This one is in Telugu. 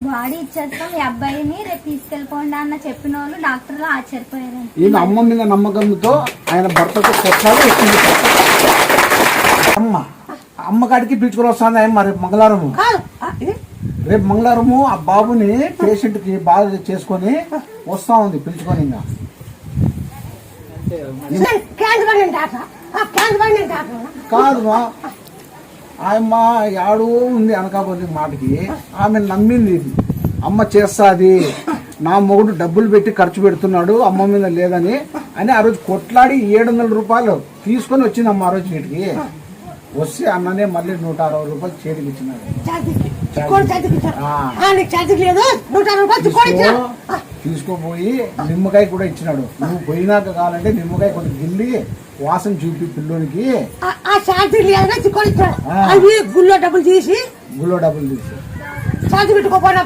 బాడీ ఇచ్చేస్తాం ఈ అబ్బాయిని రేపు తీసుకెళ్ళిపోండి అన్న చెప్పిన వాళ్ళు డాక్టర్లు ఆశ్చర్యపోయారు. ఈయన అమ్మ మీద నమ్మకంతో ఆయన భర్తతో కొట్లాడి వచ్చింది. అమ్మ కాడికి పిలుచుకొని వస్తుంది ఆయన రేపు మంగళవారము. రేపు మంగళవారము ఆ బాబుని పేషెంట్ కి బాగా చేసుకొని వస్తా ఉంది పిలుచుకొని. ఇంకా కాదు ఆయమ్మ యాడో ఉంది అనకాపల్లి మాటకి ఆమె నమ్మింది. అమ్మ చేస్తాది, నా మొగుడు డబ్బులు పెట్టి ఖర్చు పెడుతున్నాడు అమ్మ మీద లేదని అని ఆ రోజు కొట్లాడి 700 రూపాయలు తీసుకొని వచ్చింది అమ్మ. ఆ రోజు వీటికి వస్తే అన్ననే మళ్ళీ 160 రూపాయలు చేతికి ఇచ్చినాడు. తీసుకోపోయి నిమ్మకాయ కూడా ఇచ్చినాడు. నువ్వు పోయినాక కావాలంటే నిమ్మకాయ కొంచెం గిల్లి వాసన చూపి పిల్లోనికి. గుళ్ళో డబ్బులు తీసి ఛార్జ్ పెట్టుకోపోయినప్పుడు